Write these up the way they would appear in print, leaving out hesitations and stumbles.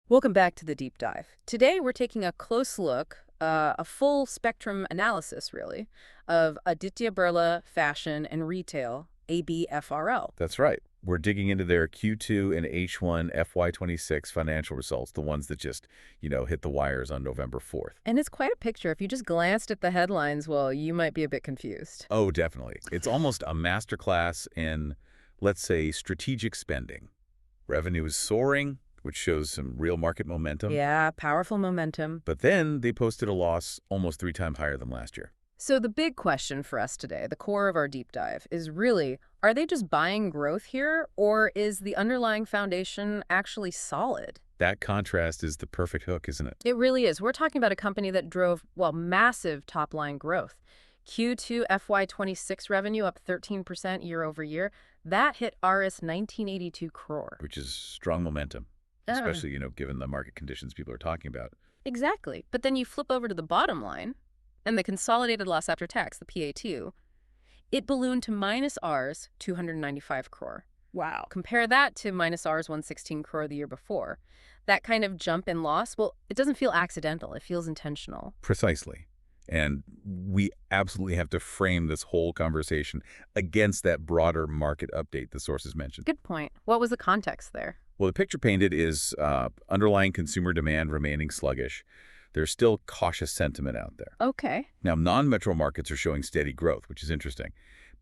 Welcome back to the deep dive. Today we're taking a close look, a full spectrum analysis really, of Aditya Birla Fashion and Retail, ABFRL. That's right. We're digging into their Q2 and H1 FY26 financial results, the ones that just, hit the wires on November 4th. And it's quite a picture. If you just glanced at the headlines, well, you might be a bit confused. Oh, definitely. It's almost a masterclass in, let's say, strategic spending. Revenue is soaring, which shows some real market momentum. Yeah, powerful momentum. But then they posted a loss almost 3 times higher than last year. So the big question for us today, the core of our deep dive, is really, are they just buying growth here, or is the underlying foundation actually solid? That contrast is the perfect hook, isn't it? It really is. We're talking about a company that drove, well, massive top-line growth. Q2 FY26 revenue up 13% year over year. That hit Rs 1982 crore. Which is strong momentum, especially, given the market conditions people are talking about. Exactly. But then you flip over to the bottom line, and the consolidated loss after tax, the PA2, it ballooned to minus Rs 295 crore. Wow. Compare that to minus Rs 116 crore the year before. That kind of jump in loss, well, it doesn't feel accidental. It feels intentional. Precisely. And we absolutely have to frame this whole conversation against that broader market update the sources mentioned. Good point. What was the context there? Well, the picture painted is underlying consumer demand remaining sluggish. There's still cautious sentiment out there. Okay. Now, non-metro markets are showing steady growth, which is interesting,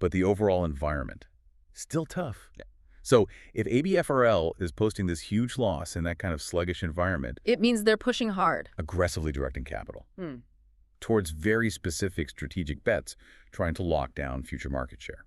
but the overall environment, still tough. Yeah. So if ABFRL is posting this huge loss in that kind of sluggish environment, it means they're pushing hard. Aggressively directing capital towards very specific strategic bets, trying to lock down future market share.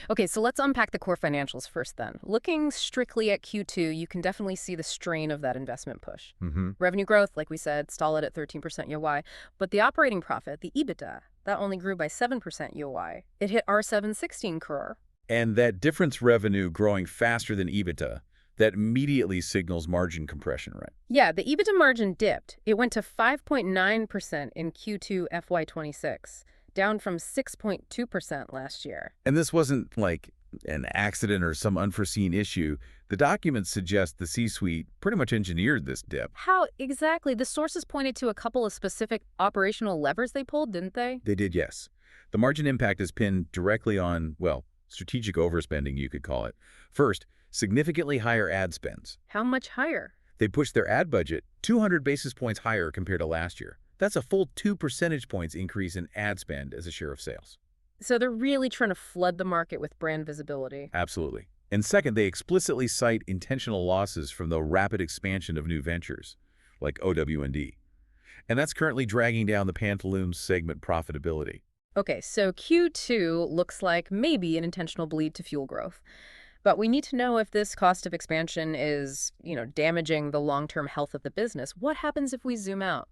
Okay, so let's unpack the core financials first then. Looking strictly at Q2, you can definitely see the strain of that investment push. Revenue growth, like we said, solid at 13% YoY, but the operating profit, the EBITDA, that only grew by 7% YoY. It hit R716 crore. And that difference revenue growing faster than EBITDA, that immediately signals margin compression, right? Yeah, the EBITDA margin dipped. It went to 5.9% in Q2 FY26. Down from 6.2% last year. And this wasn't like an accident or some unforeseen issue. The documents suggest the C-suite pretty much engineered this dip. How exactly? The sources pointed to a couple of specific operational levers they pulled, didn't they? They did, yes. The margin impact is pinned directly on, well, strategic overspending, you could call it. First, significantly higher ad spends. How much higher? They pushed their ad budget 200 basis points higher compared to last year. That's a full 2 percentage points increase in ad spend as a share of sales. So they're really trying to flood the market with brand visibility. Absolutely. And second, they explicitly cite intentional losses from the rapid expansion of new ventures, like OW&D. And that's currently dragging down the Pantaloons segment profitability. Okay, so Q2 looks like maybe an intentional bleed to fuel growth. But we need to know if this cost of expansion is, damaging the long-term health of the business. What happens if we zoom out?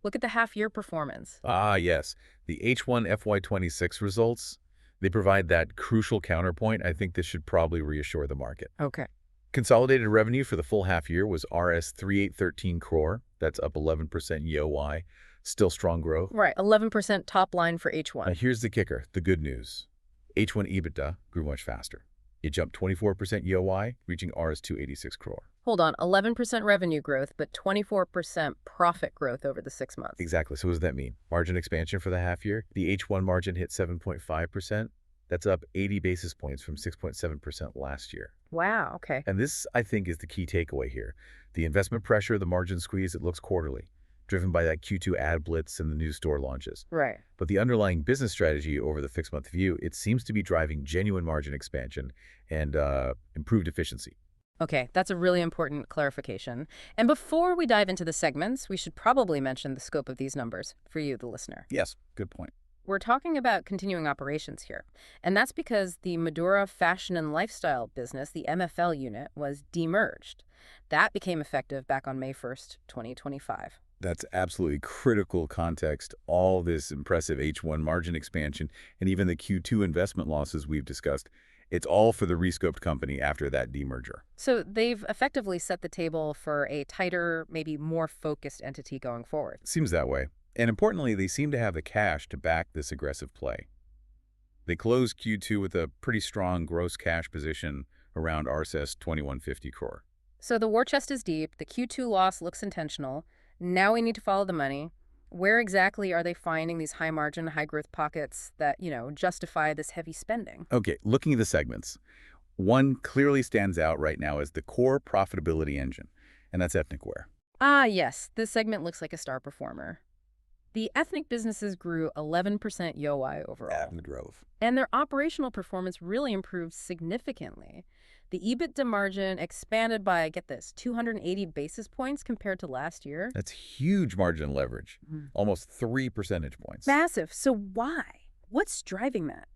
Look at the half-year performance. Ah, yes. The H1 FY26 results, they provide that crucial counterpoint. I think this should probably reassure the market. Okay. Consolidated revenue for the full half year was Rs 3813 crore. That's up 11% YoY. Still strong growth. Right, 11% top line for H1. Now here's the kicker, the good news. H1 EBITDA grew much faster. It jumped 24% YoY, reaching Rs 286 crore. Hold on, 11% revenue growth, but 24% profit growth over the 6 months. Exactly. So what does that mean? Margin expansion for the half year? The H1 margin hit 7.5%. That's up 80 basis points from 6.7% last year. Wow, okay. And this, I think, is the key takeaway here. The investment pressure, the margin squeeze, it looks quarterly, driven by that Q2 ad blitz and the new store launches. Right. But the underlying business strategy over the 6-month view, it seems to be driving genuine margin expansion and improved efficiency. Okay, that's a really important clarification. And before we dive into the segments, we should probably mention the scope of these numbers for you, the listener. Yes, good point. We're talking about continuing operations here. And that's because the Madura Fashion and Lifestyle business, the MFL unit, was demerged. That became effective back on May 1st, 2025. That's absolutely critical context. All this impressive H1 margin expansion and even the Q2 investment losses we've discussed, it's all for the rescoped company after that demerger. So they've effectively set the table for a tighter, maybe more focused entity going forward. Seems that way. And importantly, they seem to have the cash to back this aggressive play. They closed Q2 with a pretty strong gross cash position around Rs 2150 crore. So the war chest is deep, the Q2 loss looks intentional. Now we need to follow the money. Where exactly are they finding these high-margin, high-growth pockets that, justify this heavy spending? Okay, looking at the segments. One clearly stands out right now as the core profitability engine, and that's ethnic wear. Ah, yes, this segment looks like a star performer. The ethnic businesses grew 11% YoY overall. The growth. And their operational performance really improved significantly. The EBITDA margin expanded by, get this, 280 basis points compared to last year. That's huge margin leverage, almost 3 percentage points. Massive. So why? What's driving that?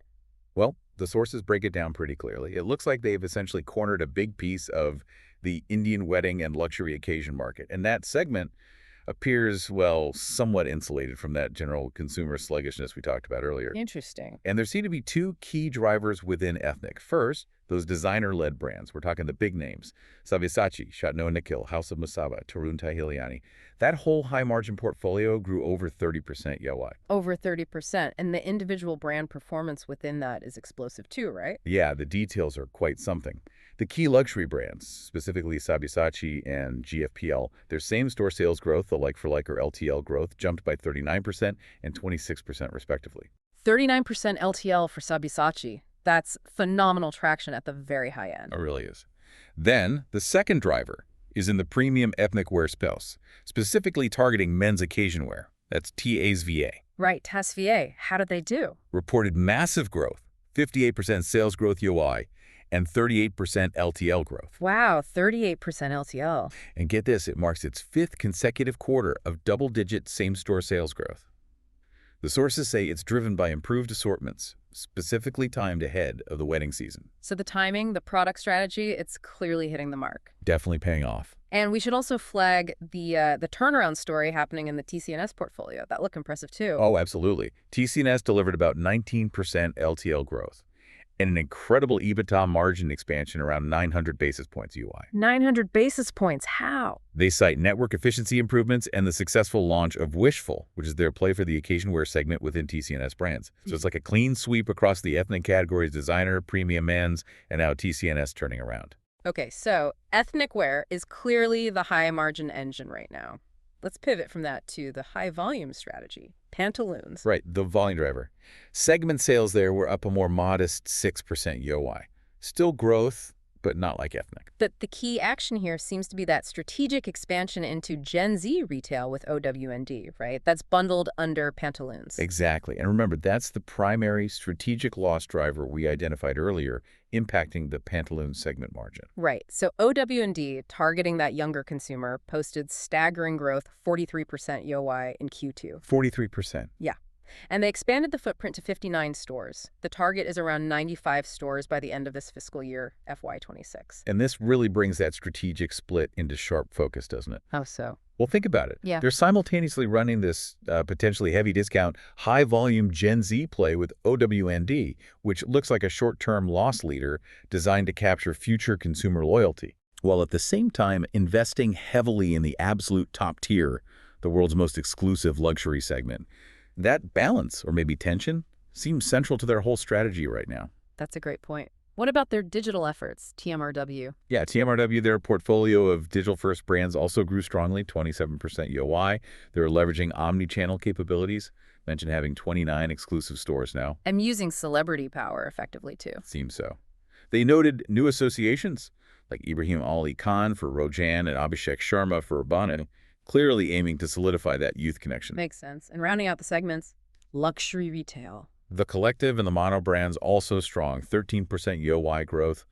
Well, the sources break it down pretty clearly. It looks like they've essentially cornered a big piece of the Indian wedding and luxury occasion market. And that segment appears, well, somewhat insulated from that general consumer sluggishness we talked about earlier. Interesting. And there seem to be two key drivers within ethnic. First, those designer-led brands. We're talking the big names. Sabyasachi, Chateau Nikhil, House of Masaba, Tarun Tahiliani. That whole high-margin portfolio grew over 30% YoY. Over 30%. And the individual brand performance within that is explosive too, right? Yeah, the details are quite something. The key luxury brands, specifically Sabyasachi and GFPL, their same-store sales growth, the like-for-like or LTL growth, jumped by 39% and 26% respectively. 39% LTL for Sabyasachi. That's phenomenal traction at the very high end. It really is. Then, the second driver is in the premium ethnic wear space, specifically targeting men's occasion wear. That's TASVA. Right, TASVA. How did they do? Reported massive growth, 58% sales growth YoY, and 38% LTL growth. Wow, 38% LTL. And get this, it marks its 5th consecutive quarter of double-digit same-store sales growth. The sources say it's driven by improved assortments, specifically timed ahead of the wedding season. So the timing, the product strategy, it's clearly hitting the mark. Definitely paying off. And we should also flag the turnaround story happening in the TCNS portfolio. That looked impressive too. Oh, absolutely. TCNS delivered about 19% LTL growth and an incredible EBITDA margin expansion around 900 basis points UI. 900 basis points. How? They cite network efficiency improvements and the successful launch of Wishful, which is their play for the occasion wear segment within TCNS brands. So it's like a clean sweep across the ethnic categories: designer, premium men's, and now TCNS turning around. Okay, so ethnic wear is clearly the high margin engine right now. Let's pivot from that to the high volume strategy, Pantaloons. Right, the volume driver. Segment sales there were up a more modest 6% YoY. Still growth, but not like ethnic. But the key action here seems to be that strategic expansion into Gen Z retail with OWND, right? That's bundled under Pantaloons. Exactly. And remember, that's the primary strategic loss driver we identified earlier, impacting the Pantaloons segment margin. Right. So OWND, targeting that younger consumer, posted staggering growth, 43% YoY in Q2. 43%. Yeah. And they expanded the footprint to 59 stores. The target is around 95 stores by the end of this fiscal year, FY26. And this really brings that strategic split into sharp focus, doesn't it? How so? Well, think about it. Yeah. They're simultaneously running this potentially heavy discount, high-volume Gen Z play with OWND, which looks like a short-term loss leader designed to capture future consumer loyalty, while at the same time investing heavily in the absolute top tier, the world's most exclusive luxury segment. That balance, or maybe tension, seems central to their whole strategy right now. That's a great point. What about their digital efforts, TMRW? Yeah, TMRW, their portfolio of digital-first brands also grew strongly, 27% YoY. They're leveraging omni-channel capabilities. Mentioned having 29 exclusive stores now. And using celebrity power effectively, too. Seems so. They noted new associations, like Ibrahim Ali Khan for Rojan and Abhishek Sharma for Urbana, clearly aiming to solidify that youth connection. Makes sense. And rounding out the segments, luxury retail. The collective and the mono brands also strong, 13% YoY growth,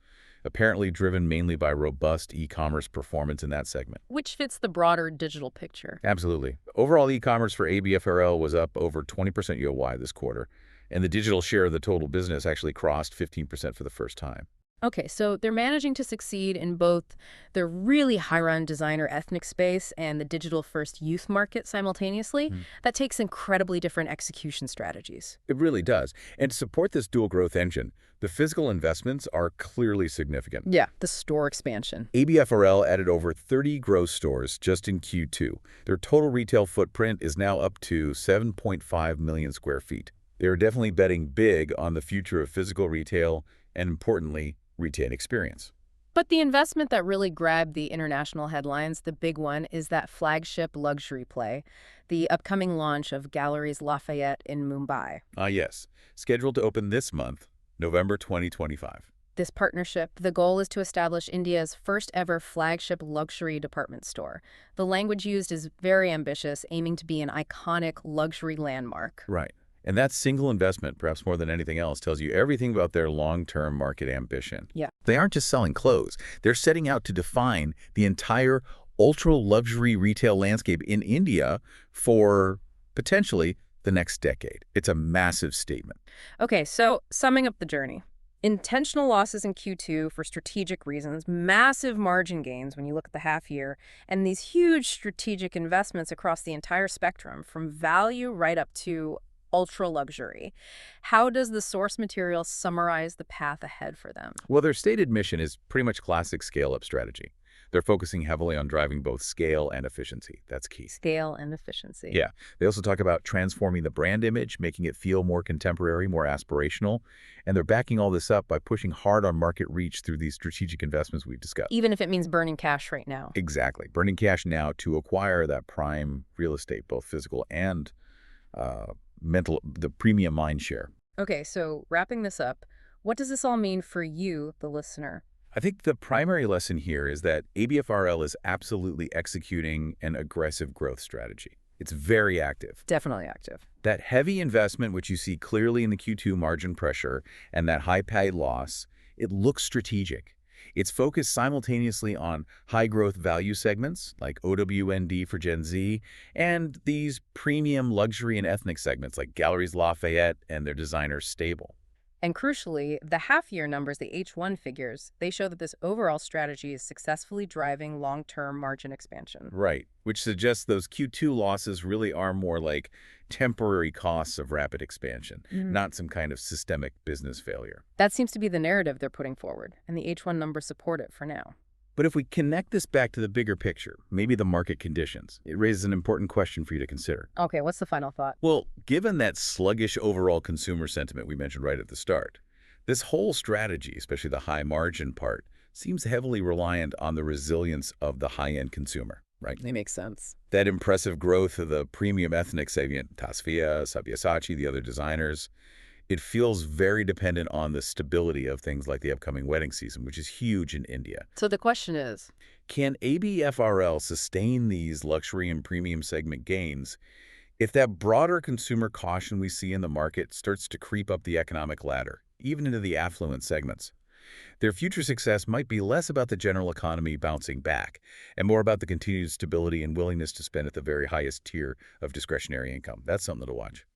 apparently driven mainly by robust e-commerce performance in that segment. Which fits the broader digital picture. Absolutely. Overall e-commerce for ABFRL was up over 20% YoY this quarter, and the digital share of the total business actually crossed 15% for the first time. Okay, so they're managing to succeed in both the really high-run designer ethnic space and the digital-first youth market simultaneously. That takes incredibly different execution strategies. It really does. And to support this dual growth engine, the physical investments are clearly significant. Yeah, the store expansion. ABFRL added over 30 gross stores just in Q2. Their total retail footprint is now up to 7.5 million square feet. They're definitely betting big on the future of physical retail and, importantly, retail experience. But the investment that really grabbed the international headlines, the big one, is that flagship luxury play, the upcoming launch of Galleries Lafayette in Mumbai. Ah, yes. Scheduled to open this month, November 2025. This partnership, the goal is to establish India's first ever flagship luxury department store. The language used is very ambitious, aiming to be an iconic luxury landmark. Right. And that single investment, perhaps more than anything else, tells you everything about their long-term market ambition. Yeah. They aren't just selling clothes. They're setting out to define the entire ultra-luxury retail landscape in India for potentially the next decade. It's a massive statement. Okay, so summing up the journey. Intentional losses in Q2 for strategic reasons, massive margin gains when you look at the half year, and these huge strategic investments across the entire spectrum, from value right up to ultra luxury. How does the source material summarize the path ahead for them? Well, their stated mission is pretty much classic scale-up strategy. They're focusing heavily on driving both scale and efficiency. That's key. Scale and efficiency. Yeah. They also talk about transforming the brand image, making it feel more contemporary, more aspirational. And they're backing all this up by pushing hard on market reach through these strategic investments we've discussed. Even if it means burning cash right now. Exactly. Burning cash now to acquire that prime real estate, both physical and the premium mind share. Okay, so wrapping this up, what does this all mean for you, the listener? I think the primary lesson here is that ABFRL is absolutely executing an aggressive growth strategy. It's very active. Definitely active. That heavy investment, which you see clearly in the Q2 margin pressure, and that high-paid loss, it looks strategic. It's focused simultaneously on high-growth value segments, like OWND for Gen Z, and these premium luxury and ethnic segments, like Galleries Lafayette and their designer Stable. And crucially, the half-year numbers, the H1 figures, they show that this overall strategy is successfully driving long-term margin expansion. Right, which suggests those Q2 losses really are more like temporary costs of rapid expansion, not some kind of systemic business failure. That seems to be the narrative they're putting forward, and the H1 numbers support it for now. But if we connect this back to the bigger picture, maybe the market conditions, it raises an important question for you to consider. Okay, what's the final thought? Well, given that sluggish overall consumer sentiment we mentioned right at the start, this whole strategy, especially the high margin part, seems heavily reliant on the resilience of the high-end consumer, right? They make sense. That impressive growth of the premium ethnic segment, Tasfia, Sabyasachi, the other designers, it feels very dependent on the stability of things like the upcoming wedding season, which is huge in India. So the question is, can ABFRL sustain these luxury and premium segment gains if that broader consumer caution we see in the market starts to creep up the economic ladder, even into the affluent segments? Their future success might be less about the general economy bouncing back and more about the continued stability and willingness to spend at the very highest tier of discretionary income. That's something to watch.